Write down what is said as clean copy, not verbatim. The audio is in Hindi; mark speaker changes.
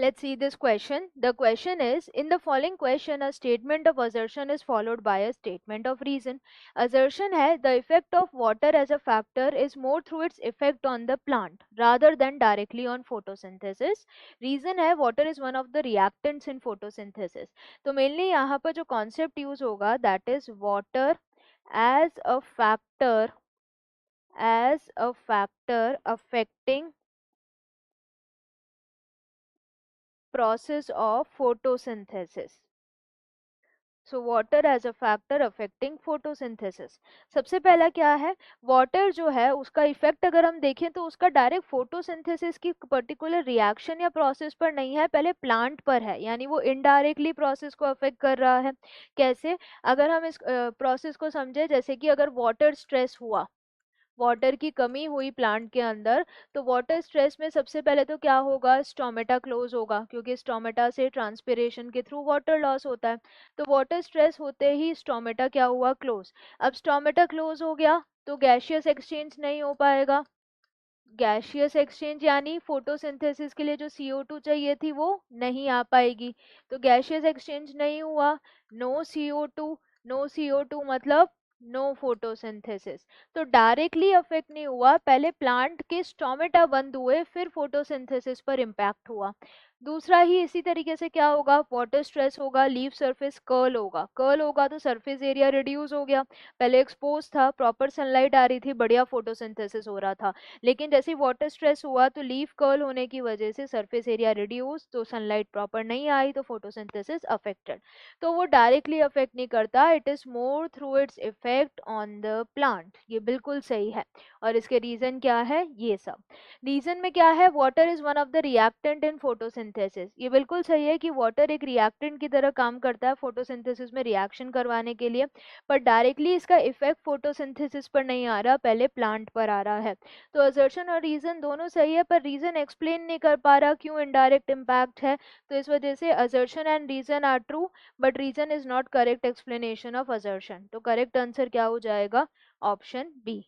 Speaker 1: Let's see this question. The question is, in the following question, a statement of assertion is followed by a statement of reason. Assertion है, the effect of water as a factor is more through its effect on the plant rather than directly on photosynthesis. Reason है, water is one of the reactants in photosynthesis. तो mainly यहाँ पर जो concept use होगा, that is water as a factor affecting process of photosynthesis. So water as a factor affecting photosynthesis. सबसे पहला क्या है, वाटर जो है उसका इफेक्ट अगर हम देखें तो उसका डायरेक्ट फोटोसिंथेसिस की पर्टिकुलर रिएक्शन या प्रोसेस पर नहीं है, पहले प्लांट पर है, यानी वो इनडायरेक्टली प्रोसेस को अफेक्ट कर रहा है। कैसे, अगर हम इस प्रोसेस को समझे, जैसे कि अगर वाटर स्ट्रेस हुआ, वाटर की कमी हुई प्लांट के अंदर, तो वाटर स्ट्रेस में सबसे पहले तो क्या होगा, स्टोमेटा क्लोज होगा, क्योंकि स्टोमेटा से ट्रांसपिरेशन के थ्रू वाटर लॉस होता है। तो वाटर स्ट्रेस होते ही स्टोमेटा क्या हुआ, क्लोज। अब स्टोमेटा क्लोज हो गया तो गैशियस एक्सचेंज नहीं हो पाएगा। गैशियस एक्सचेंज यानी फोटोसिंथेसिस के लिए जो CO2 चाहिए थी वो नहीं आ पाएगी। तो गैशियस एक्सचेंज नहीं हुआ, नो CO2, नो CO2 मतलब नो फोटोसिंथेसिस। तो डायरेक्टली अफेक्ट नहीं हुआ, पहले प्लांट के स्टोमेटा बंद हुए, फिर फोटोसिंथेसिस पर इम्पैक्ट हुआ। दूसरा ही इसी तरीके से क्या होगा, वाटर स्ट्रेस होगा, लीफ सरफेस कर्ल होगा, कर्ल होगा तो सरफेस एरिया रिड्यूस हो गया। पहले एक्सपोज था, प्रॉपर सनलाइट आ रही थी, बढ़िया फोटोसिंथेसिस हो रहा था, लेकिन जैसे वाटर स्ट्रेस हुआ तो लीफ कर्ल होने की वजह से सरफेस एरिया रिड्यूस, तो सनलाइट प्रॉपर नहीं आई, तो फोटोसिंथेसिस अफेक्टेड। तो वो डायरेक्टली अफेक्ट नहीं करता, it is more through its effect on the plant. ये बिल्कुल सही है। और इसके रीजन क्या है, ये सब रीजन में क्या है, water is one of the reactant in photosynthesis. ये बिल्कुल सही है कि वाटर एक रिएक्टेंट की तरह काम करता है फोटोसिंथेसिस में रिएक्शन करवाने के लिए, पर डायरेक्टली इसका इफेक्ट फोटोसिंथेसिस पर नहीं आ रहा, पहले प्लांट पर आ रहा है। तो असर्शन और रीजन दोनों सही है, पर रीजन एक्सप्लेन नहीं कर पा रहा क्यों इनडायरेक्ट इम्पैक्ट है, तो इस वजह से assertion and reason are true, but reason is not correct explanation of assertion. तो करेक्ट आंसर क्या हो जाएगा, ऑप्शन बी।